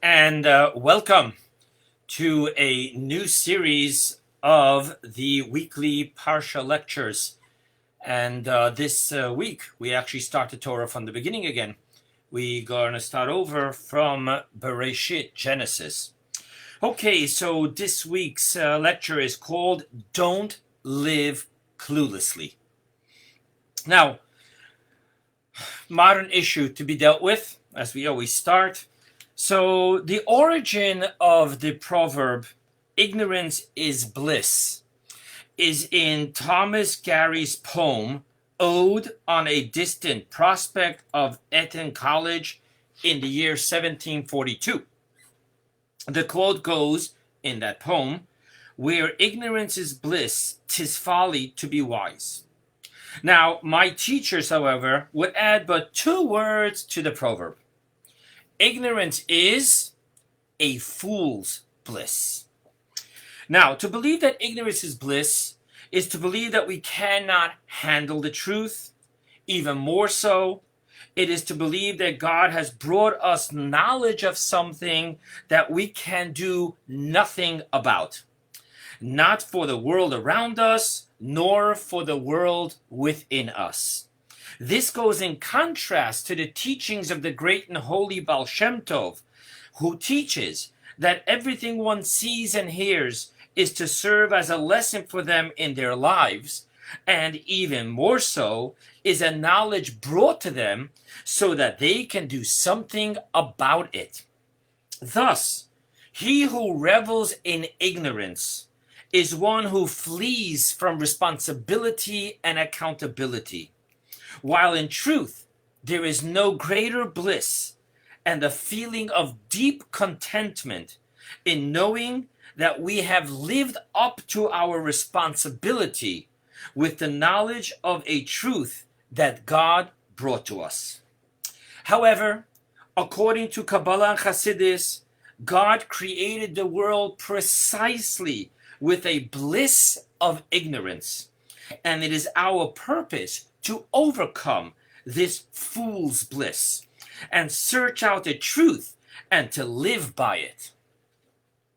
And welcome to a new series of the weekly Parsha lectures. And this week, we actually start the Torah from the beginning again. We're going to start over from Bereishit, Genesis. Okay, so this week's lecture is called Don't Live Cluelessly. Now, modern issue to be dealt with, as we always start. So the origin of the proverb, ignorance is bliss, is in Thomas Gary's poem, Ode on a Distant Prospect of EtonCollege in the year 1742. The quote goes in that poem, "Where ignorance is bliss, 'tis folly to be wise." Now, my teachers, however, would add but two words to the proverb. Ignorance is a fool's bliss. Now, to believe that ignorance is bliss is to believe that we cannot handle the truth. Even more so, it is to believe that God has brought us knowledge of something that we can do nothing about. Not for the world around us, nor for the world within us. This goes in contrast to the teachings of the great and holy Baal Shem Tov, who teaches that everything one sees and hears is to serve as a lesson for them in their lives, and even more so, is a knowledge brought to them so that they can do something about it. Thus, he who revels in ignorance is one who flees from responsibility and accountability. While in truth, there is no greater bliss and a feeling of deep contentment in knowing that we have lived up to our responsibility with the knowledge of a truth that God brought to us. However, according to Kabbalah and Hasidus, God created the world precisely with a bliss of ignorance, and it is our purpose to overcome this fool's bliss and search out the truth and to live by it.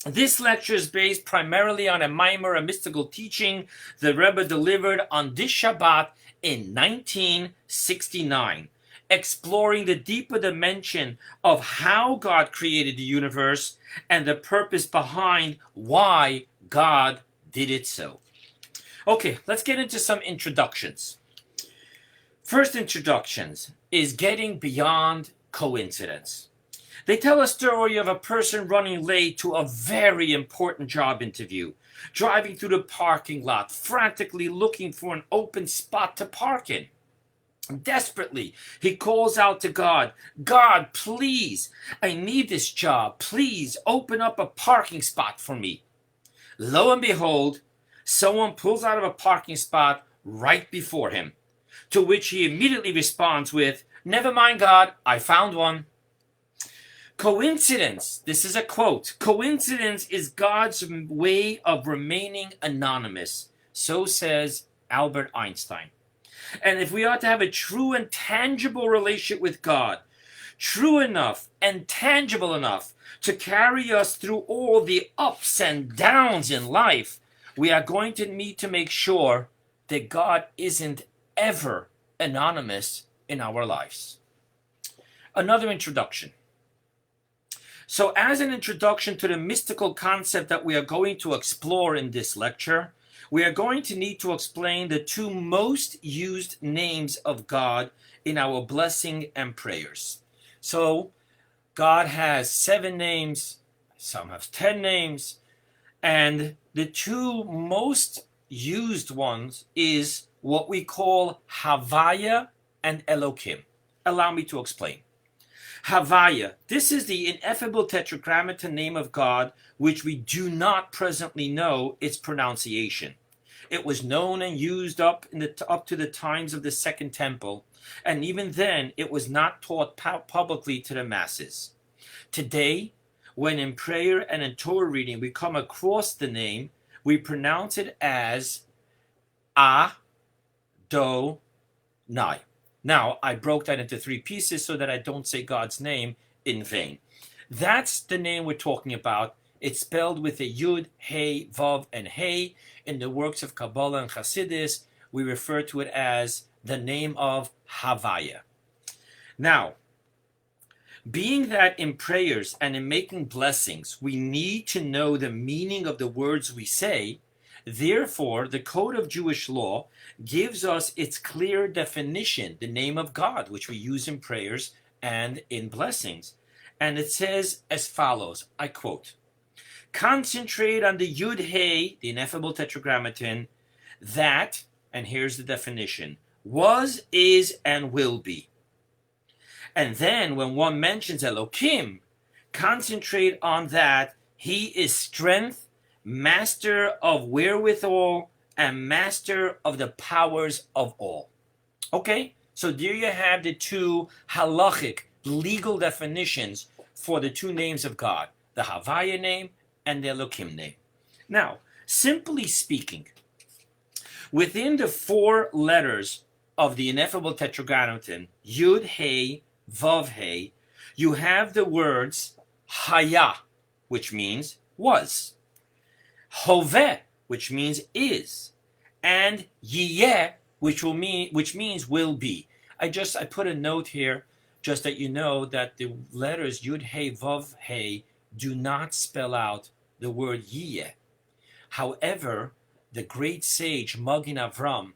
This lecture is based primarily on a mimer, a mystical teaching the Rebbe delivered on this Shabbat in 1969, exploring the deeper dimension of how God created the universe and the purpose behind why God did it so. Okay, let's get into some introductions. First introductions is getting beyond coincidence. They tell a story of a person running late to a very important job interview, driving through the parking lot, frantically looking for an open spot to park in. Desperately, he calls out to God, "God, please, I need this job. Please open up a parking spot for me." Lo and behold, someone pulls out of a parking spot right before him, to which he immediately responds with, "Never mind, God, I found one." Coincidence, this is a quote, "Coincidence is God's way of remaining anonymous," so says Albert Einstein. And if we are to have a true and tangible relationship with God, true enough and tangible enough to carry us through all the ups and downs in life, we are going to need to make sure that God isn't ever anonymous in our lives. Another introduction. So as an introduction to the mystical concept that we are going to explore in this lecture, we are going to need to explain the two most used names of God in our blessing and prayers. So God has 7 names, some have 10 names, and the two most used ones is what we call Havaya and Elokim. Allow me to explain. Havaya, this is the ineffable tetragrammaton name of God, which we do not presently know its pronunciation. It was known and used up to the times of the Second Temple, and even then it was not taught publicly to the masses. Today, when in prayer and in Torah reading we come across the name, we pronounce it as Adonai. Now, I broke that into 3 pieces so that I don't say God's name in vain. That's the name we're talking about. It's spelled with a Yud, Hey, Vav, and Hey. In the works of Kabbalah and Hasidus, we refer to it as the name of Havaya. Now, being that in prayers and in making blessings, we need to know the meaning of the words we say, therefore, the Code of Jewish Law gives us its clear definition, the name of God, which we use in prayers and in blessings. And it says as follows, I quote, "Concentrate on the Yud Hey, the ineffable tetragrammaton, that," and here's the definition, "was, is, and will be." And then when one mentions Elokim, concentrate on that he is strength, master of wherewithal, and master of the powers of all. Okay, so there you have the two halachic legal definitions for the two names of God, the Havaya name and the Elokim name. Now, simply speaking, within the four letters of the ineffable tetragrammaton, Yud, Hey, Vav, Hey, you have the words Haya, which means was, Hoveh, which means is, and Yiyeh, which means will be. I put a note here just that you know that the letters Yud, Hey, Vav, Hey do not spell out the word Yiyeh. However, the great sage Magen Avrohom,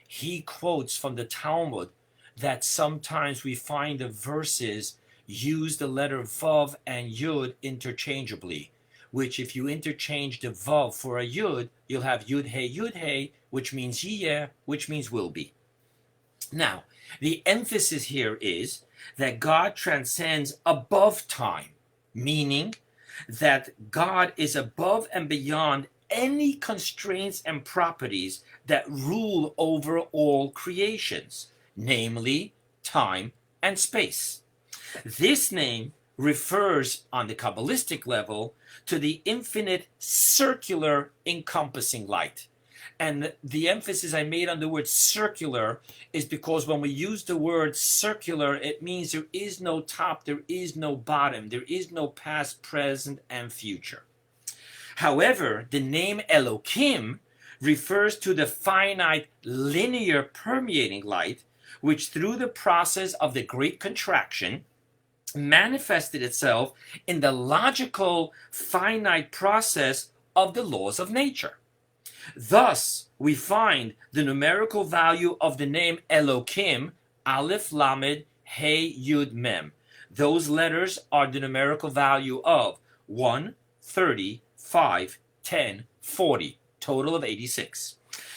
he quotes from the Talmud that sometimes we find the verses use the letter Vav and Yud interchangeably, which if you interchange the Vav for a Yud, you'll have Yud Hey, which means Yiyeh, which means will be. Now, the emphasis here is that God transcends above time, meaning that God is above and beyond any constraints and properties that rule over all creations, namely time and space. This name refers on the Kabbalistic level to the infinite circular encompassing light. And the emphasis I made on the word circular is because when we use the word circular, it means there is no top, there is no bottom, there is no past, present, and future. However, the name Elokim refers to the finite linear permeating light, which through the process of the Great Contraction manifested itself in the logical finite process of the laws of nature. Thus, we find the numerical value of the name Elokim, Aleph Lamed Hey Yud Mem. Those letters are the numerical value of 1, 30, 5, 10, 40, total of 86,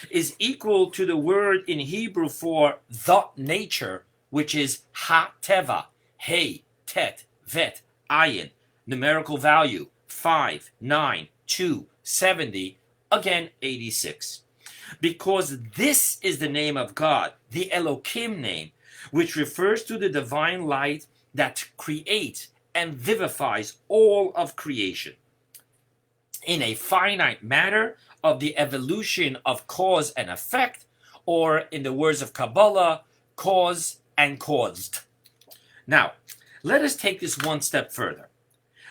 is equal to the word in Hebrew for the nature, which is Ha-Teva, Hey, Tet, Vet, Ayin, numerical value 5, 9, 2, 70, again 86. Because this is the name of God, the Elokim name, which refers to the divine light that creates and vivifies all of creation in a finite matter of the evolution of cause and effect, or in the words of Kabbalah, cause and caused. Now, let us take this one step further.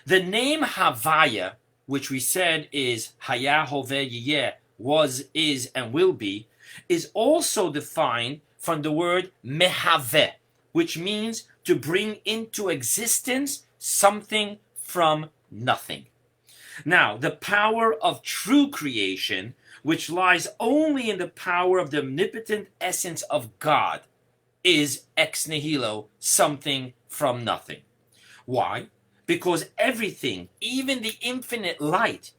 The name Havaya, which we said is Haya, Hoveh, Yiyeh, was, is, and will be, is also defined from the word Mehaveh, which means to bring into existence something from nothing. Now, the power of true creation, which lies only in the power of the omnipotent essence of God, is ex nihilo, something from nothing. Why? Because everything, even the infinite light,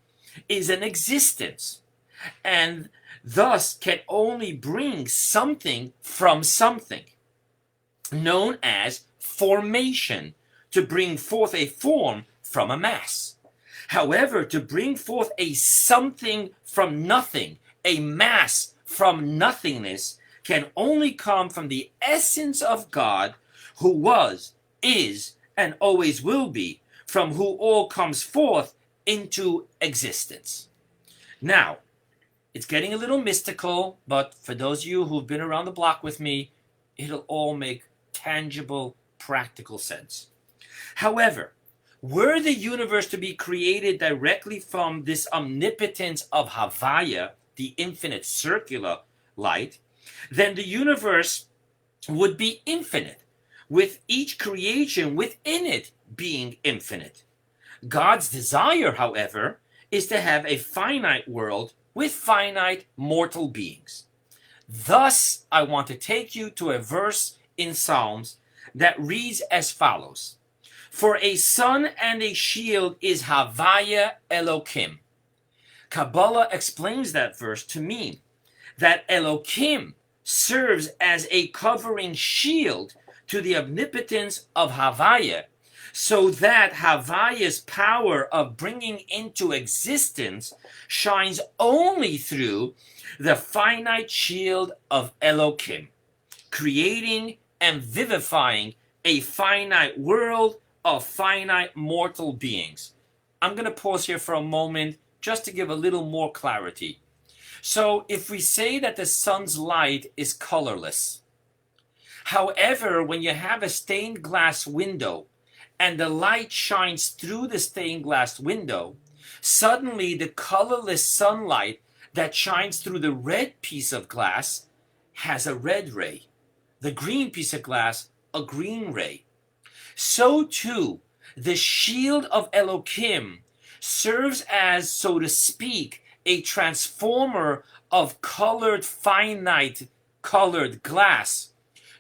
is an existence, and thus can only bring something from something, known as formation, to bring forth a form from a mass. However, to bring forth a something from nothing, a mass from nothingness, can only come from the essence of God, who was, is, and always will be, from who all comes forth into existence. Now, it's getting a little mystical, but for those of you who've been around the block with me, it'll all make tangible, practical sense. However, Were the universe to be created directly from this omnipotence of Havaya, the infinite circular light, then the universe would be infinite, with each creation within it being infinite. God's desire, however, is to have a finite world with finite mortal beings. Thus, I want to take you to a verse in Psalms that reads as follows. For a sun and a shield is Havaya Elokim. Kabbalah explains that verse to mean that Elokim serves as a covering shield to the omnipotence of Havaya, so that Havaya's power of bringing into existence shines only through the finite shield of Elokim, creating and vivifying a finite world of finite mortal beings. I'm going to pause here for a moment just to give a little more clarity. So if we say that the sun's light is colorless, however, when you have a stained glass window and the light shines through the stained glass window, suddenly the colorless sunlight that shines through the red piece of glass has a red ray. The green piece of glass, a green ray. So too, the shield of Elokim serves as, so to speak, a transformer of colored, finite colored glass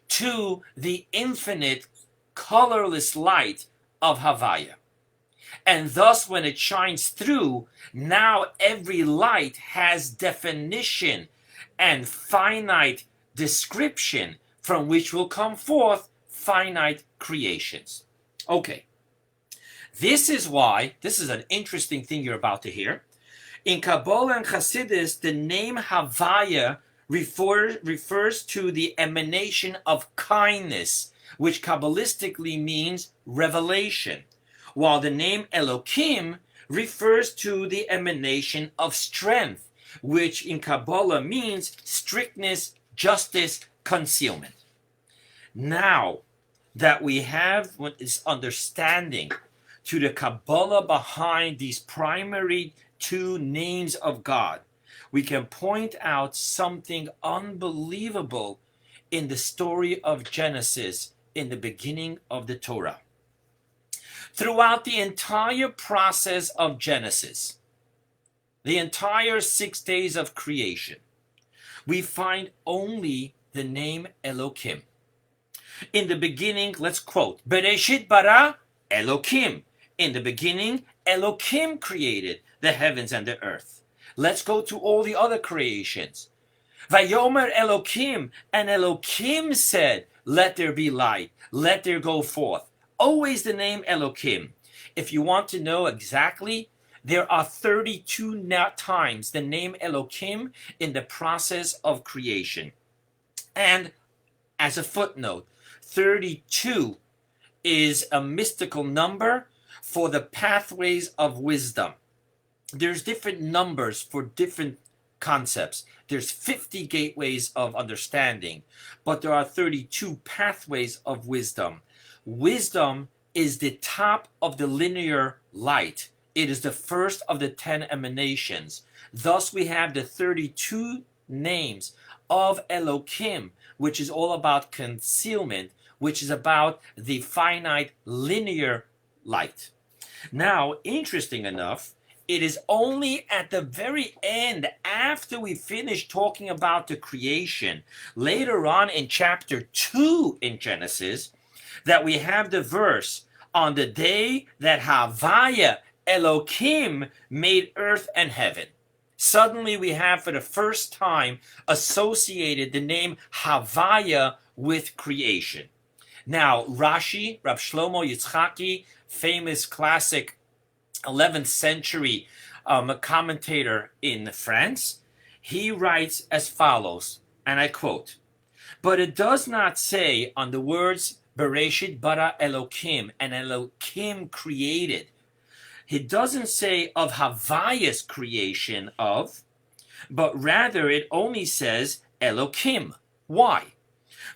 to the infinite colorless light of Havaya. And thus, when it shines through, now every light has definition and finite description from which will come forth finite creations. Okay. This is why, this is an interesting thing you're about to hear. In Kabbalah and Hasidus, the name Havaya refers to the emanation of kindness, which Kabbalistically means revelation, while the name Elokim refers to the emanation of strength, which in Kabbalah means strictness, justice, concealment. Now that we have this understanding to the Kabbalah behind these primary two names of God, we can point out something unbelievable in the story of Genesis in the beginning of the Torah. Throughout the entire process of Genesis, the entire 6 days of creation, we find only the name Elokim. In the beginning, let's quote, Bereishit bara Elokim. In the beginning, Elokim created the heavens and the earth. Let's go to all the other creations. Vayomer Elokim, and Elokim said, let there be light, let there go forth. Always the name Elokim. If you want to know exactly, there are 32 times the name Elokim in the process of creation. And as a footnote, 32 is a mystical number for the pathways of wisdom. There's different numbers for different concepts. There's 50 gateways of understanding, but there are 32 pathways of wisdom. Wisdom is the top of the linear light. It is the first of the 10 emanations. Thus we have the 32 names of Elokim, which is all about concealment, which is about the finite linear light. Now, interesting enough, it is only at the very end, after we finish talking about the creation, later on in chapter 2 in Genesis, that we have the verse, on the day that Havaya Elokim made earth and heaven. Suddenly we have for the first time associated the name Havaya with creation. Now, Rashi, Rab Shlomo Yitzchaki, famous classic 11th century commentator in France, he writes as follows, and I quote, but it does not say on the words Bereishit bara Elokim, and Elokim created. It doesn't say of Havaya's creation of, but rather it only says Elokim. Why?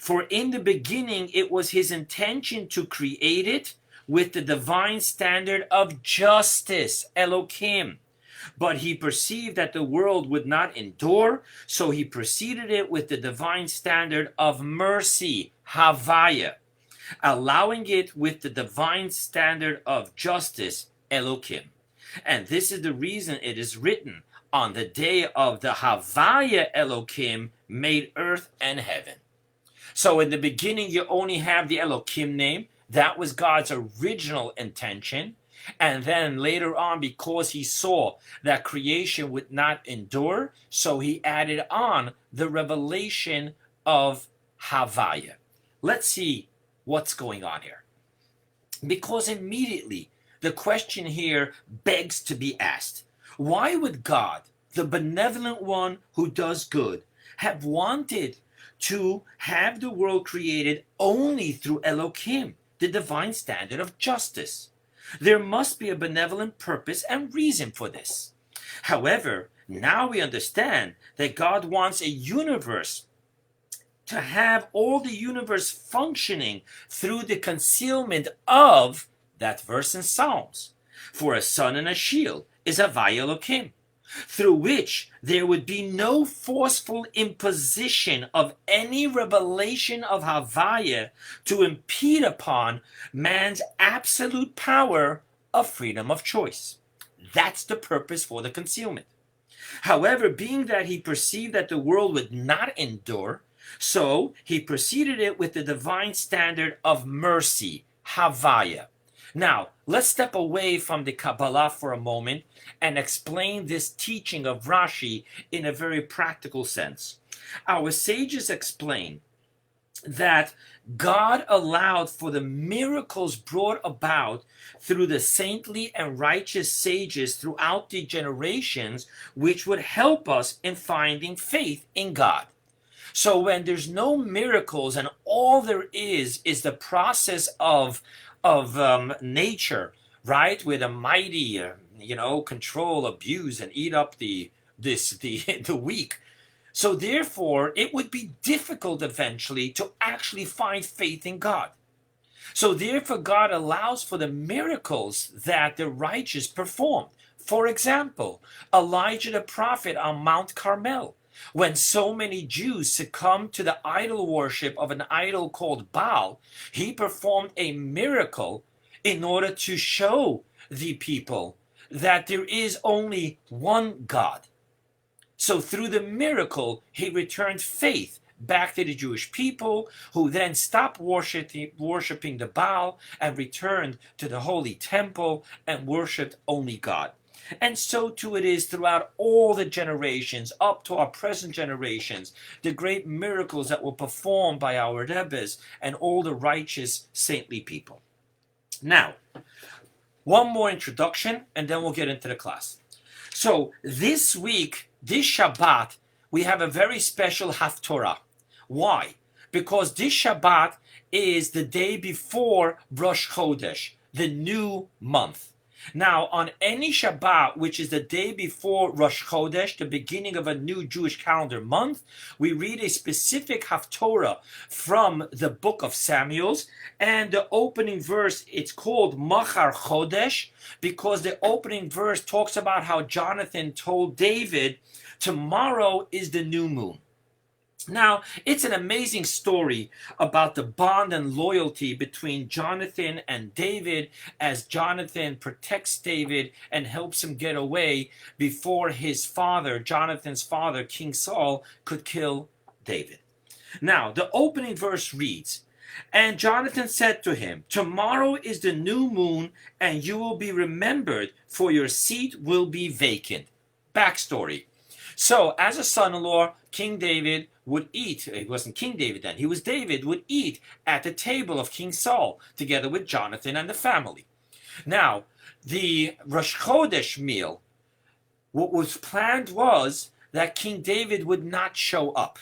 For in the beginning it was his intention to create it with the divine standard of justice, Elokim. But he perceived that the world would not endure, so he preceded it with the divine standard of mercy, Havaya, allowing it with the divine standard of justice, Elokim. And this is the reason it is written, on the day of the Havaya Elokim made earth and heaven. So in the beginning, you only have the Elokim name. That was God's original intention. And then later on, because he saw that creation would not endure, so he added on the revelation of Havaya. Let's see what's going on here. Because immediately the question here begs to be asked. Why would God, the benevolent one who does good, have wanted to have the world created only through Elokim, the divine standard of justice? There must be a benevolent purpose and reason for this. However, now we understand that God wants a universe to have all the universe functioning through the concealment of that verse in Psalms. For a sun and a shield is Havaya Elokim, through which there would be no forceful imposition of any revelation of Havaya to impede upon man's absolute power of freedom of choice. That's the purpose for the concealment. However, being that he perceived that the world would not endure, so he preceded it with the divine standard of mercy, Havaya. Now, let's step away from the Kabbalah for a moment and explain this teaching of Rashi in a very practical sense. Our sages explain that God allowed for the miracles brought about through the saintly and righteous sages throughout the generations, which would help us in finding faith in God. So when there's no miracles and all there is the process of nature, right, where the mighty, control, abuse, and eat up the weak. So therefore, it would be difficult eventually to actually find faith in God. So therefore, God allows for the miracles that the righteous performed. For example, Elijah the prophet on Mount Carmel, when so many Jews succumbed to the idol worship of an idol called Baal, he performed a miracle in order to show the people that there is only one God. So through the miracle, he returned faith back to the Jewish people, who then stopped worshiping the Baal and returned to the holy temple and worshiped only God. And so too it is throughout all the generations, up to our present generations, the great miracles that were performed by our Rebbes and all the righteous, saintly people. Now, one more introduction, and then we'll get into the class. So this week, this Shabbat, we have a very special Haftorah. Why? Because this Shabbat is the day before Rosh Chodesh, the new month. Now, on any Shabbat, which is the day before Rosh Chodesh, the beginning of a new Jewish calendar month, we read a specific Haftorah from the book of Samuel's, and the opening verse, it's called Machar Chodesh, because the opening verse talks about how Jonathan told David, tomorrow is the new moon. Now, it's an amazing story about the bond and loyalty between Jonathan and David, as Jonathan protects David and helps him get away before his father, Jonathan's father, King Saul, could kill David. Now, the opening verse reads, "And Jonathan said to him, tomorrow is the new moon, and you will be remembered, for your seat will be vacant." Backstory. So, as a son-in-law, King David would eat. He wasn't King David then. He was David, would eat at the table of King Saul, together with Jonathan and the family. Now, the Rosh Chodesh meal, what was planned was that King David would not show up.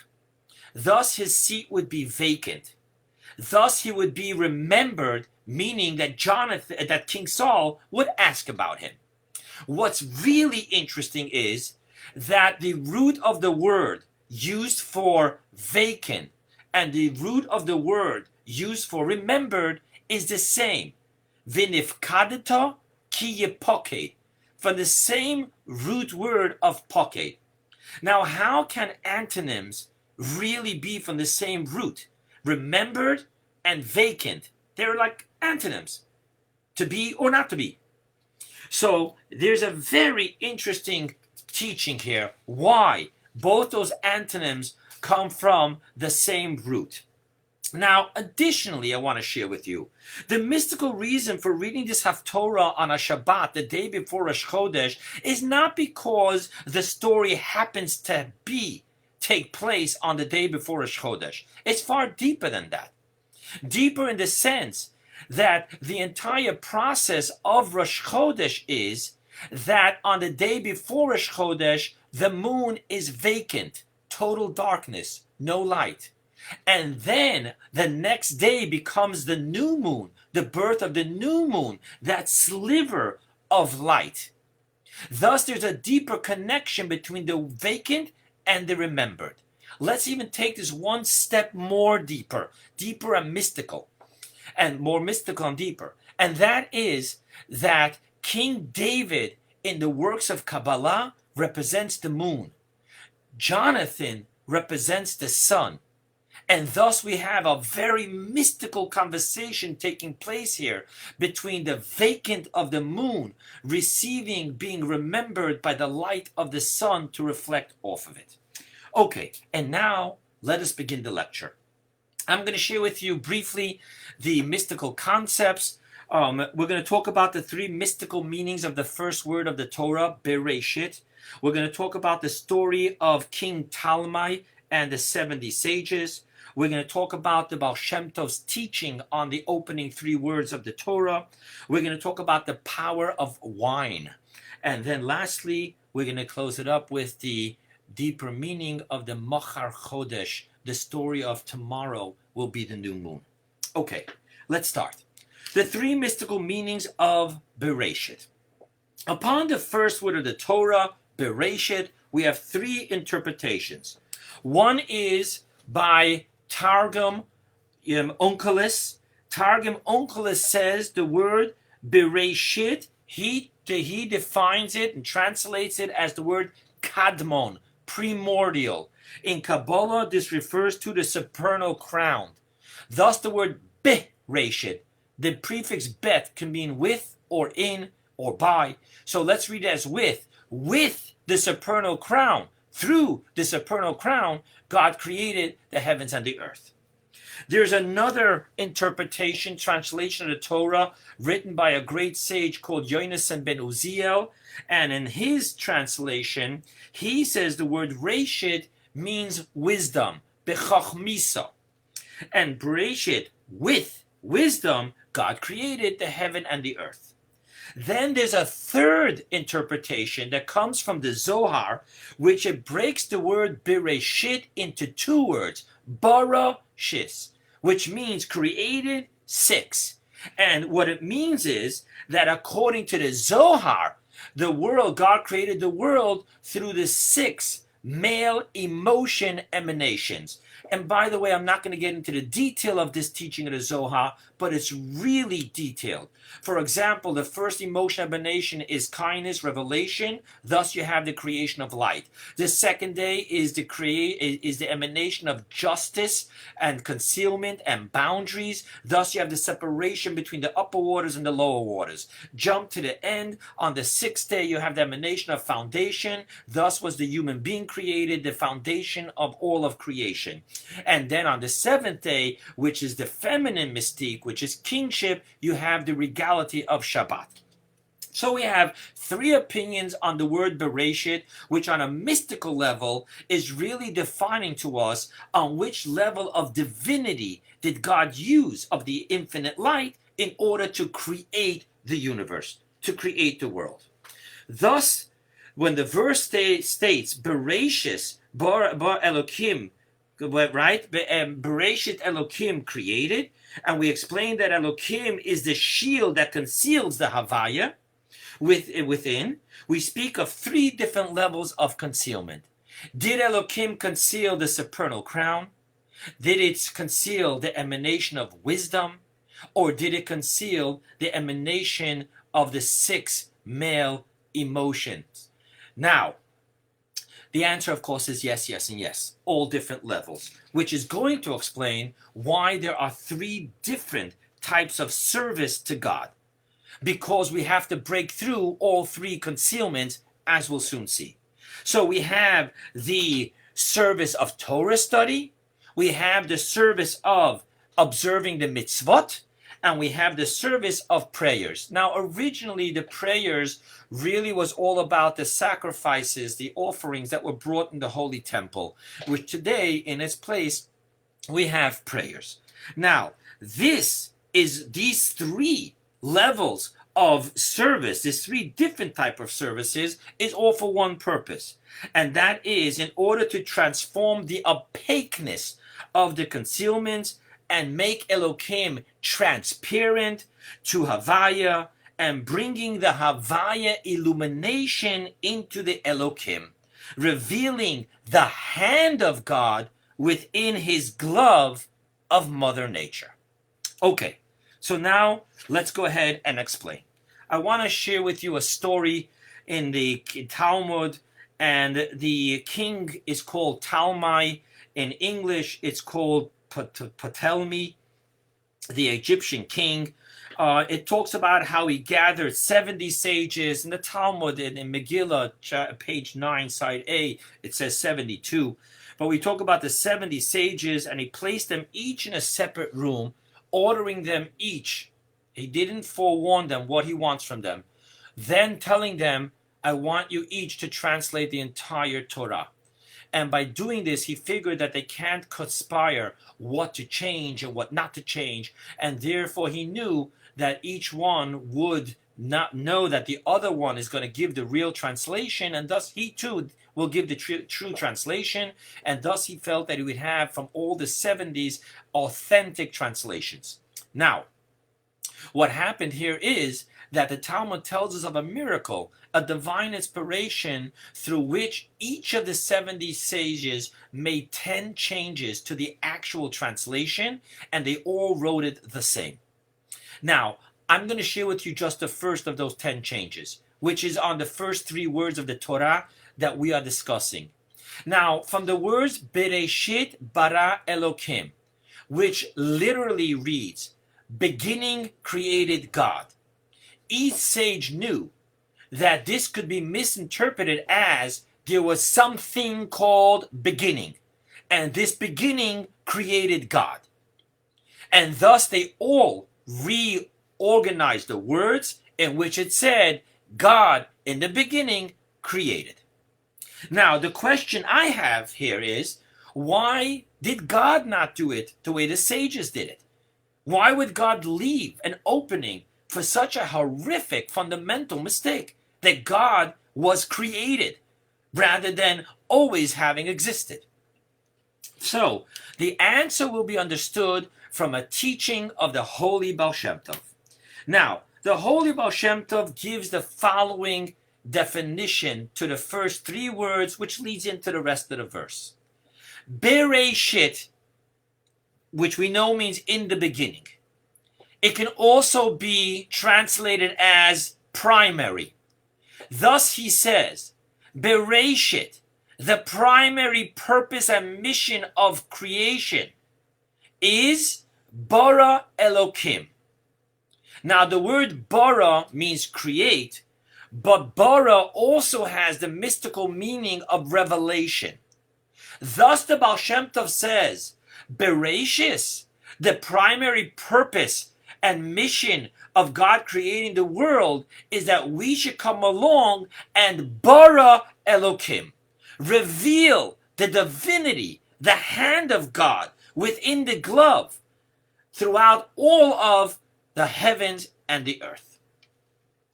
Thus, his seat would be vacant. Thus, he would be remembered, meaning that that King Saul would ask about him. What's really interesting is that the root of the word used for vacant and the root of the word used for remembered is the same. Vinifkadita ki yipoked, from the same root word of poked. Now, how can antonyms really be from the same root? Remembered and vacant. They're like antonyms. To be or not to be. So there's a very interesting teaching here. Why both those antonyms come from the same root. Now, additionally, I want to share with you the mystical reason for reading this Haftorah on a Shabbat, the day before Rosh Chodesh, is not because the story happens to take place on the day before Rosh Chodesh. It's far deeper than that. Deeper in the sense that the entire process of Rosh Chodesh is that on the day before Rosh Chodesh, the moon is vacant, total darkness, no light. And then the next day becomes the new moon, the birth of the new moon, that sliver of light. Thus, there's a deeper connection between the vacant and the remembered. Let's even take this one step more deeper and mystical, and more mystical and deeper. And that is that King David in the works of Kabbalah represents the moon. Jonathan represents the sun. And thus we have a very mystical conversation taking place here between the vacant of the moon being remembered by the light of the sun to reflect off of it. Okay, and now let us begin the lecture. I'm going to share with you briefly the mystical concepts. We're going to talk about the three mystical meanings of the first word of the Torah, Bereishit. We're going to talk about the story of King Talmai and the 70 sages. We're going to talk about the Baal Shem Tov's teaching on the opening three words of the Torah. We're going to talk about the power of wine. And then lastly, we're going to close it up with the deeper meaning of the Machar Chodesh. The story of tomorrow will be the new moon. Okay, let's start. The three mystical meanings of Bereishit. Upon the first word of the Torah, Bereishit, we have three interpretations. One is by Targum Onkelos. Targum Onkelos says the word Bereishit, he defines it and translates it as the word kadmon, primordial. In Kabbalah, this refers to the supernal crown. Thus, the word Bereishit, the prefix bet can mean with or in or by. So let's read it as with the supernal crown. Through the supernal crown, God created the heavens and the earth. There's another interpretation, translation of the Torah, written by a great sage called Yonasan ben Uziel. And in his translation, he says the word Reishit means wisdom, bechachmisa. And Bereishit, with wisdom, God created the heaven and the earth. Then there's a third interpretation that comes from the Zohar, which it breaks the word Bereishit into two words, bara shis, which means created six. And what it means is that according to the Zohar, God created the world through the six male emotion emanations. And by the way, I'm not going to get into the detail of this teaching of the Zohar, but it's really detailed. For example, the first emotion emanation is kindness, revelation. Thus, you have the creation of light. The second day is the emanation of justice and concealment and boundaries. Thus, you have the separation between the upper waters and the lower waters. Jump to the end. On the sixth day, you have the emanation of foundation. Thus was the human being created, the foundation of all of creation. And then on the seventh day, which is the feminine mystique, which is kingship, you have the regality of Shabbat. So we have three opinions on the word Bereishit, which on a mystical level is really defining to us on which level of divinity did God use of the infinite light in order to create the universe, to create the world. Thus, when the verse states Bereishis bar Elokim, right? Bereishit Elokim created, and we explained that Elokim is the shield that conceals the Havaya within. We speak of three different levels of concealment. Did Elokim conceal the supernal crown? Did it conceal the emanation of wisdom? or did it conceal the emanation of the 6 male emotions? Now, the answer, of course, is yes, yes, and yes, all different levels, which is going to explain why there are 3 different types of service to God, because we have to break through all 3 concealments, as we'll soon see. So we have the service of Torah study, we have the service of observing the mitzvot, and we have the service of prayers. Now, originally, the prayers really was all about the sacrifices, the offerings that were brought in the Holy Temple, which today, in its place, we have prayers. Now, these 3 levels of service, these 3 different type of services, is all for one purpose, and that is in order to transform the opaqueness of the concealments and make Elohim transparent to Havaya, and bringing the Havaya illumination into the Elohim, revealing the hand of God within his glove of Mother Nature. Okay, so now let's go ahead and explain. I want to share with you a story in the Talmud, and the king is called Talmai. In English, it's called Ptolemy, the Egyptian king. It talks about how he gathered 70 sages. In the Talmud, in Megillah, page 9, side A, it says 72. But we talk about the 70 sages, and he placed them each in a separate room, ordering them each. He didn't forewarn them what he wants from them. Then telling them, I want you each to translate the entire Torah. And by doing this, he figured that they can't conspire what to change and what not to change. And therefore, he knew that each one would not know that the other one is going to give the real translation. And thus, he too will give the true translation. And thus, he felt that he would have from all the 70s authentic translations. Now, what happened here is that the Talmud tells us of a miracle, a divine inspiration through which each of the 70 sages made 10 changes to the actual translation, and they all wrote it the same. Now, I'm going to share with you just the first of those 10 changes, which is on the first 3 words of the Torah that we are discussing. Now, from the words Bereishit bara Elohim, which literally reads, beginning created God, each sage knew that this could be misinterpreted as there was something called beginning, and this beginning created God. And thus they all reorganized the words in which it said, God in the beginning created. Now, the question I have here is, why did God not do it the way the sages did it? Why would God leave an opening for such a horrific fundamental mistake that God was created rather than always having existed? So, the answer will be understood from a teaching of the holy Baal Shem Tov. Now, the holy Baal Shem Tov gives the following definition to the first 3 words, which leads into the rest of the verse. Bereishit, which we know means in the beginning. It can also be translated as primary. Thus he says, Bereishit, the primary purpose and mission of creation, is bara Elohim. Now the word bara means create, but bara also has the mystical meaning of revelation. Thus the Baal Shem Tov says, Bereishis, the primary purpose and mission of God creating the world, is that we should come along and bara Elohim, reveal the divinity, the hand of God within the glove throughout all of the heavens and the earth.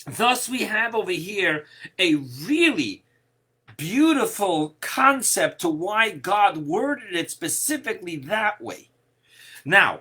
Thus we have over here a really beautiful concept to why God worded it specifically that way. Now,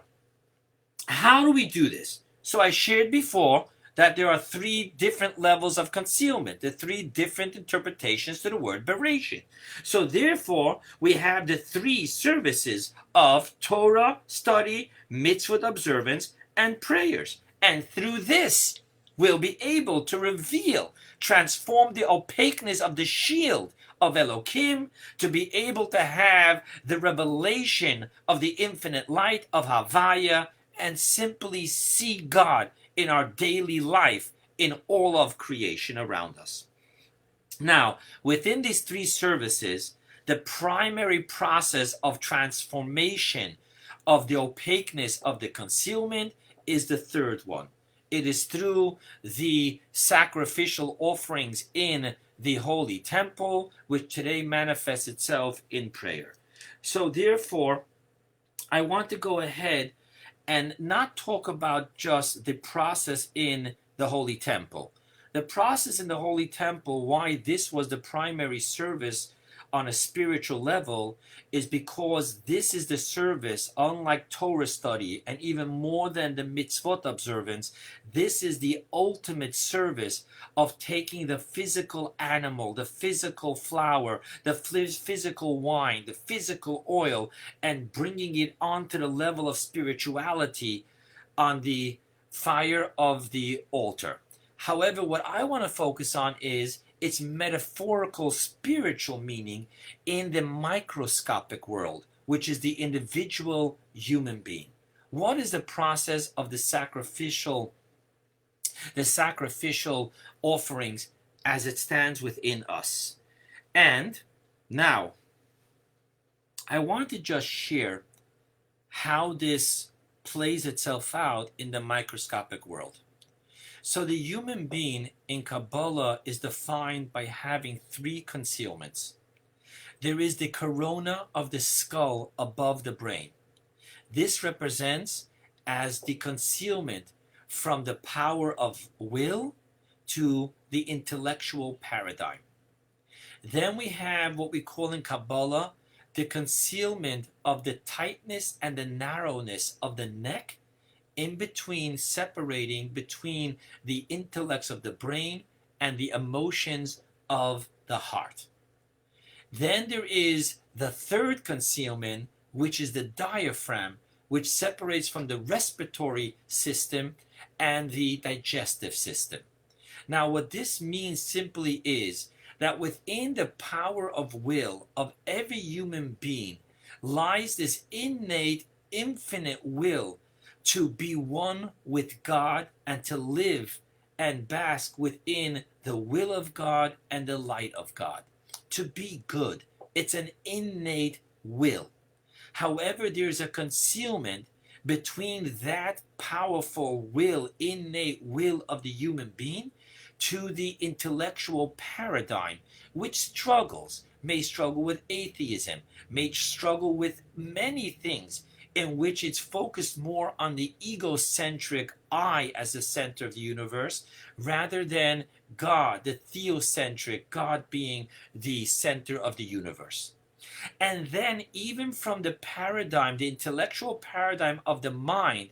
how do we do this? So I shared before that there are 3 different levels of concealment, the 3 different interpretations to the word Bereishit. So therefore, we have the 3 services of Torah study, mitzvot observance, and prayers. And through this, we'll be able to reveal, transform the opaqueness of the shield of Elohim, to be able to have the revelation of the infinite light of Havaya, and simply see God in our daily life, in all of creation around us. Now, within these three services, the primary process of transformation of the opaqueness of the concealment is the third one. It is through the sacrificial offerings in the Holy Temple, which today manifests itself in prayer. So therefore, I want to go ahead and not talk about just the process in the Holy Temple. The process in the Holy Temple, why this was the primary service on a spiritual level, is because this is the service, unlike Torah study and even more than the mitzvot observance, this is the ultimate service of taking the physical animal, the physical flour, the physical wine, the physical oil, and bringing it onto the level of spirituality on the fire of the altar. However, what I want to focus on is its metaphorical spiritual meaning in the microscopic world, which is the individual human being. What is the process of the sacrificial offerings as it stands within us? And now, I want to just share how this plays itself out in the microscopic world. So the human being in Kabbalah is defined by having three concealments. There is the corona of the skull above the brain. This represents as the concealment from the power of will to the intellectual paradigm. Then we have what we call in Kabbalah the concealment of the tightness and the narrowness of the neck, in between, separating between the intellects of the brain and the emotions of the heart. Then there is the third concealment, which is the diaphragm, which separates from the respiratory system and the digestive system. Now, what this means simply is that within the power of will of every human being lies this innate, infinite will to be one with God and to live and bask within the will of God and the light of God. To be good. It's an innate will. However, there's a concealment between that powerful will, innate will of the human being, to the intellectual paradigm, which may struggle with atheism, may struggle with many things, in which it's focused more on the egocentric I as the center of the universe, rather than God, the theocentric, God being the center of the universe. And then even from the paradigm, the intellectual paradigm of the mind,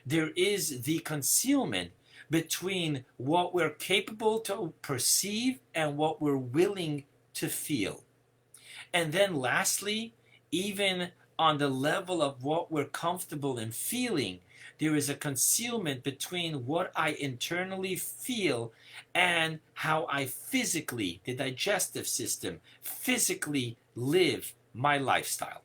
there is the concealment between what we're capable to perceive and what we're willing to feel. And then lastly, even on the level of what we're comfortable in feeling, there is a concealment between what I internally feel and how I physically, the digestive system, physically live my lifestyle.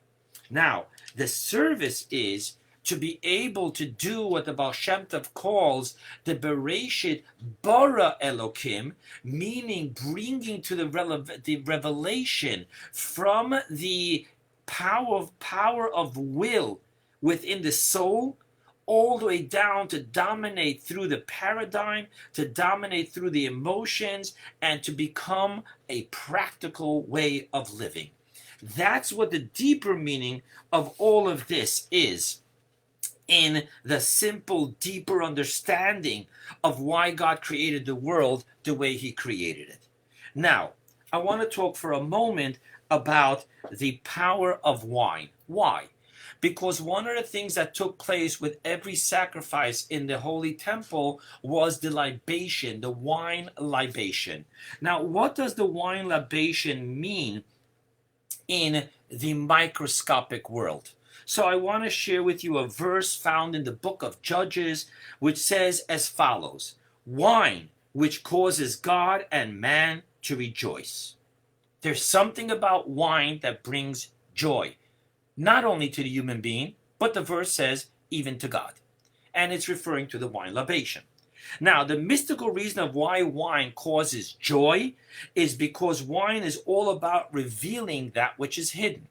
Now, the service is to be able to do what the Baal Shem Tov calls the Bereishit bara Elohim, meaning bringing to the revelation from the power of will within the soul, all the way down to dominate through the paradigm, to dominate through the emotions, and to become a practical way of living. That's what the deeper meaning of all of this is, in the simple, deeper understanding of why God created the world the way he created it. Now, I want to talk for a moment about the power of wine. Why? Because one of the things that took place with every sacrifice in the Holy Temple was the libation, the wine libation. Now, what does the wine libation mean in the microscopic world? So I want to share with you a verse found in the book of Judges, which says as follows: wine which causes God and man to rejoice. There's something about wine that brings joy, not only to the human being, but the verse says even to God. And it's referring to the wine libation. Now, the mystical reason of why wine causes joy is because wine is all about revealing that which is hidden.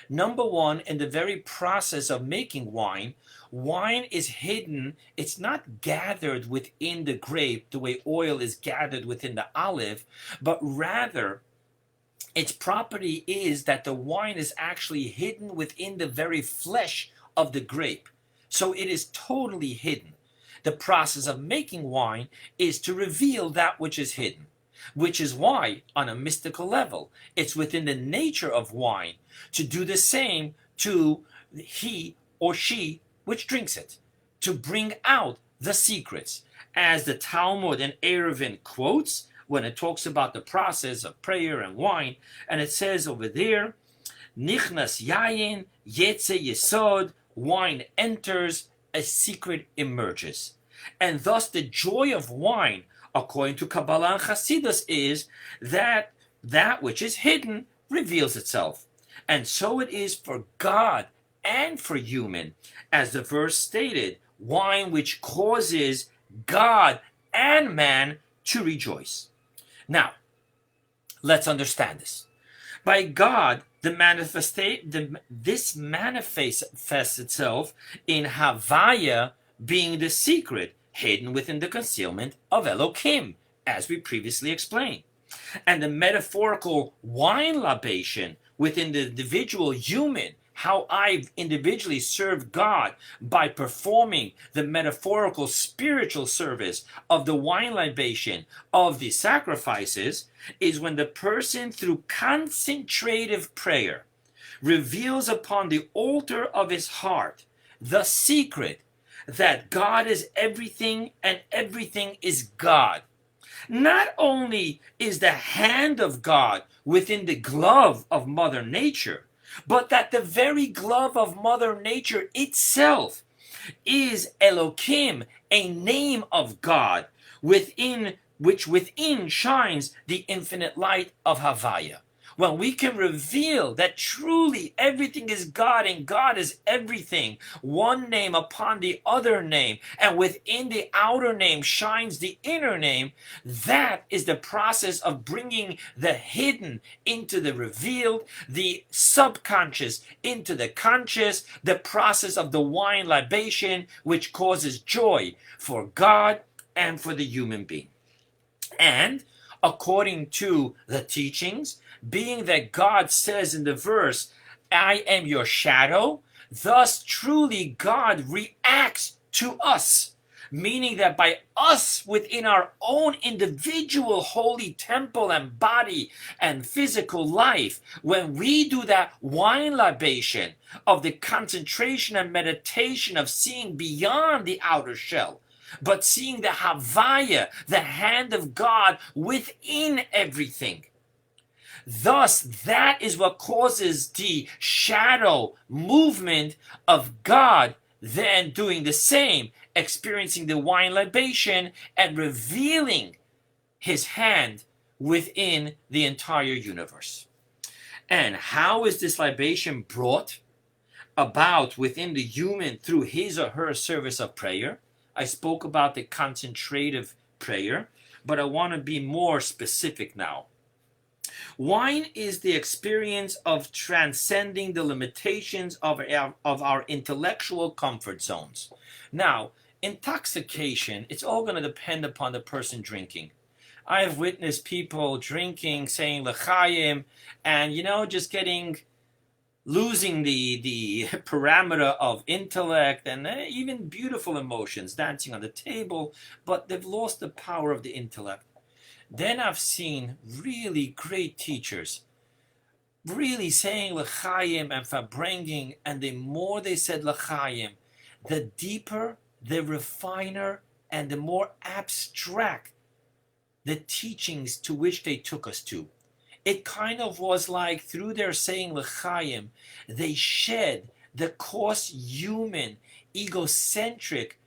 Number one, in the very process of making wine, wine is hidden. It's not gathered within the grape the way oil is gathered within the olive, but rather its property is that the wine is actually hidden within the very flesh of the grape. So it is totally hidden. The process of making wine is to reveal that which is hidden, which is why, on a mystical level, it's within the nature of wine to do the same to he or she which drinks it, to bring out the secrets. As the Talmud in Eruvin quotes, when it talks about the process of prayer and wine, and it says over there, Nichnas yayin, yetze yesod, wine enters, a secret emerges. And thus the joy of wine, according to Kabbalah and Hasidus, is that that which is hidden reveals itself. And so it is for God and for human, as the verse stated, wine which causes God and man to rejoice. Now, let's understand this. By God, this manifests itself in Havaya being the secret hidden within the concealment of Elohim, as we previously explained. And the metaphorical wine libation within the individual human, how I individually serve God by performing the metaphorical spiritual service of the wine libation of the sacrifices, is when the person through concentrative prayer reveals upon the altar of his heart the secret that God is everything and everything is God. Not only is the hand of God within the glove of Mother Nature, but that the very glove of Mother Nature itself is Elohim, a name of God, within which within shines the infinite light of Havaya. When we can reveal that truly everything is God and God is everything, one name upon the other name, and within the outer name shines the inner name, that is the process of bringing the hidden into the revealed, the subconscious into the conscious, the process of the wine libation, which causes joy for God and for the human being. And according to the teachings, being that God says in the verse, I am your shadow, thus truly God reacts to us. Meaning that by us within our own individual holy temple and body and physical life, when we do that wine libation of the concentration and meditation of seeing beyond the outer shell, but seeing the Havaya, the hand of God within everything. Thus, that is what causes the shadow movement of God then doing the same, experiencing the wine libation and revealing his hand within the entire universe. And how is this libation brought about within the human through his or her service of prayer? I spoke about the concentrative prayer, but I want to be more specific now. Wine is the experience of transcending the limitations of our intellectual comfort zones. Now, intoxication, it's all going to depend upon the person drinking. I have witnessed people drinking, saying l'chaim, and just losing the parameter of intellect and even beautiful emotions, dancing on the table, but they've lost the power of the intellect. Then I've seen really great teachers really saying l'chaim and farbringing, and the more they said l'chaim, the deeper, the refiner, and the more abstract the teachings to which they took us to. It kind of was like through their saying l'chaim, they shed the coarse human, egocentric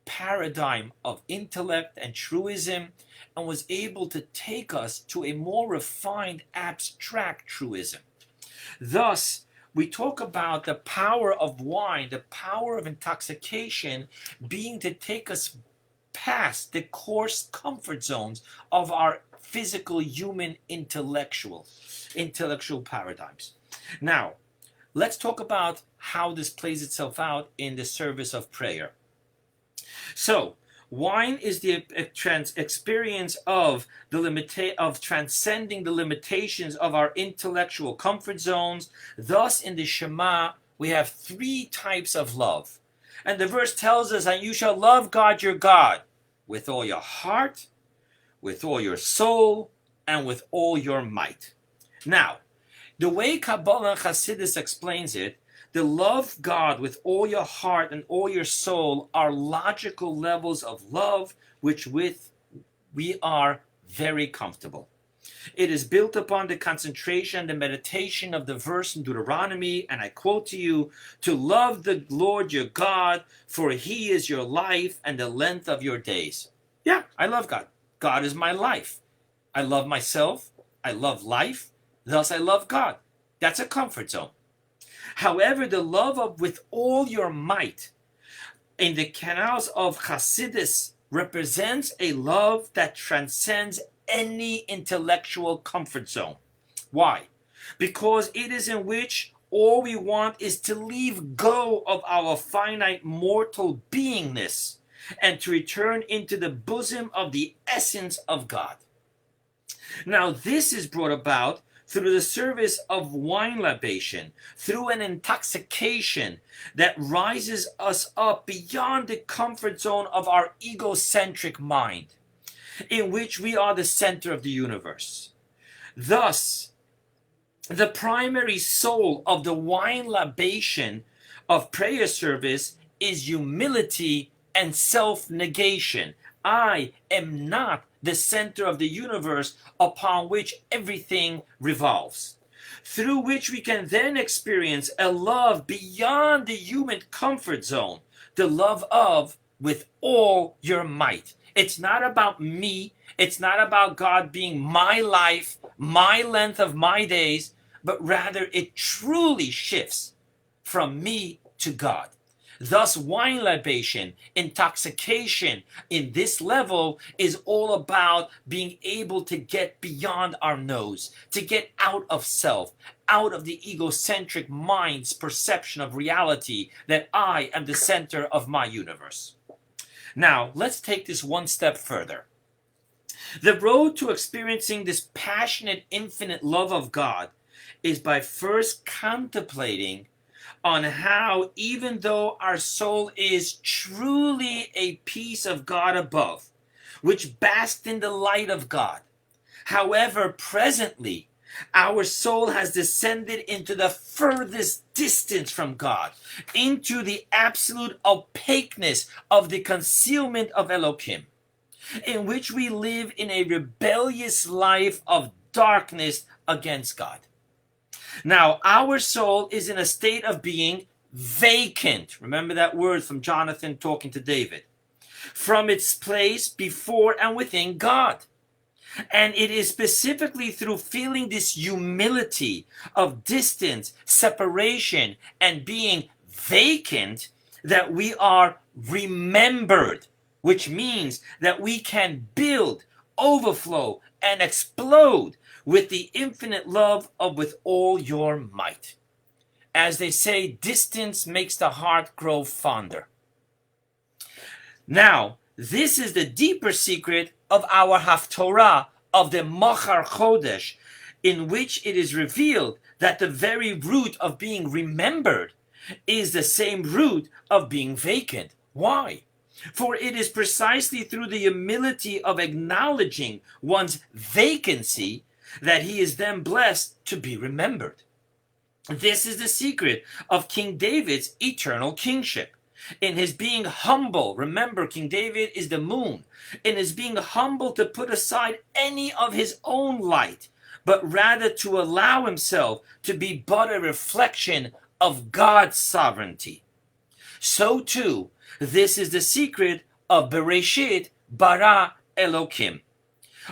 paradigm of intellect and truism, and was able to take us to a more refined, abstract truism. Thus, we talk about the power of wine, the power of intoxication being to take us past the coarse comfort zones of our physical, human, intellectual paradigms. Now, let's talk about how this plays itself out in the service of prayer. So, wine is the experience of of transcending the limitations of our intellectual comfort zones. Thus, in the Shema, we have three types of love. And the verse tells us that you shall love God your God with all your heart, with all your soul, and with all your might. Now, the way Kabbalah and Hasidus explains it, the love God with all your heart and all your soul are logical levels of love with we are very comfortable. It is built upon the concentration, the meditation of the verse in Deuteronomy, and I quote to you, to love the Lord your God, for he is your life and the length of your days. Yeah, I love God. God is my life. I love myself. I love life. Thus I love God. That's a comfort zone. However, the love of with all your might in the canals of Hasidus represents a love that transcends any intellectual comfort zone. Why? Because it is in which all we want is to leave go of our finite mortal beingness and to return into the bosom of the essence of God. Now, this is brought about through the service of wine libation, through an intoxication that rises us up beyond the comfort zone of our egocentric mind, in which we are the center of the universe. Thus, the primary soul of the wine libation of prayer service is humility and self-negation. I am not the center of the universe upon which everything revolves, through which we can then experience a love beyond the human comfort zone, the love of with all your might. It's not about me. It's not about God being my life, my length of my days, but rather it truly shifts from me to God. Thus, wine libation, intoxication in this level is all about being able to get beyond our nose, to get out of self, out of the egocentric mind's perception of reality that I am the center of my universe. Now, let's take this one step further. The road to experiencing this passionate, infinite love of God is by first contemplating on how, even though our soul is truly a piece of God above, which basks in the light of God, however, presently, our soul has descended into the furthest distance from God, into the absolute opaqueness of the concealment of Elohim, in which we live in a rebellious life of darkness against God. Now, our soul is in a state of being vacant. Remember that word from Jonathan talking to David. From its place before and within God. And it is specifically through feeling this humility of distance, separation, and being vacant that we are remembered, which means that we can build, overflow, and explode with the infinite love of with all your might. As they say, distance makes the heart grow fonder. Now, this is the deeper secret of our Haftorah of the Machar Chodesh, in which it is revealed that the very root of being remembered is the same root of being vacant. Why? For it is precisely through the humility of acknowledging one's vacancy that he is then blessed to be remembered. This is the secret of King David's eternal kingship. In his being humble, remember King David is the moon, in his being humble to put aside any of his own light, but rather to allow himself to be but a reflection of God's sovereignty. So too, this is the secret of Bereishit bara Elokim,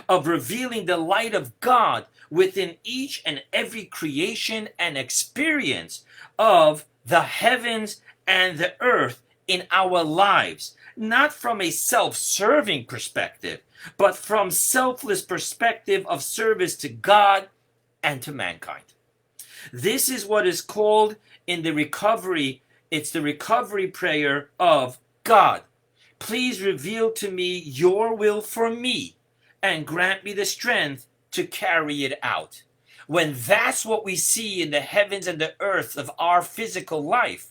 of revealing the light of God within each and every creation and experience of the heavens and the earth in our lives, not from a self-serving perspective, but from selfless perspective of service to God and to mankind. This is what is called in the recovery, it's the recovery prayer of God. Please reveal to me your will for me and grant me the strength to carry it out. When that's what we see in the heavens and the earth of our physical life,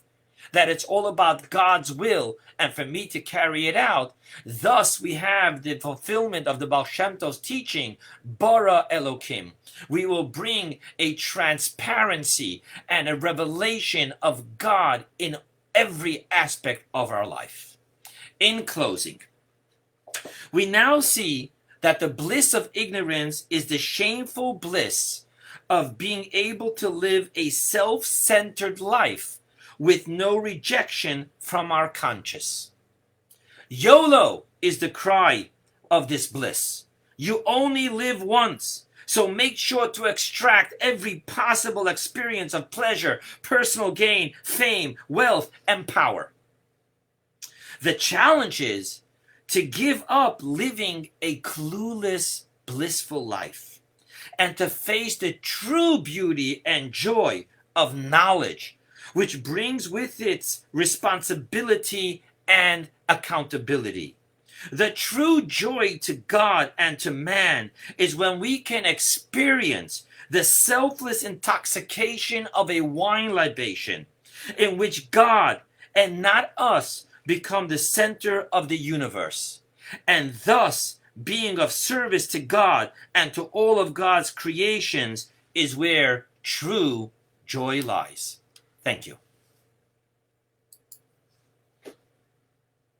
that it's all about God's will and for me to carry it out, thus we have the fulfillment of the Baal Shem Tov's teaching, bara Elokim. We will bring a transparency and a revelation of God in every aspect of our life. In closing, we now see that the bliss of ignorance is the shameful bliss of being able to live a self-centered life with no rejection from our conscience. YOLO is the cry of this bliss. You only live once, so make sure to extract every possible experience of pleasure, personal gain, fame, wealth, and power. The challenge is to give up living a clueless, blissful life and to face the true beauty and joy of knowledge, which brings with it responsibility and accountability. The true joy to God and to man is when we can experience the selfless intoxication of a wine libation in which God and not us become the center of the universe, and thus being of service to God and to all of God's creations is where true joy lies. Thank you.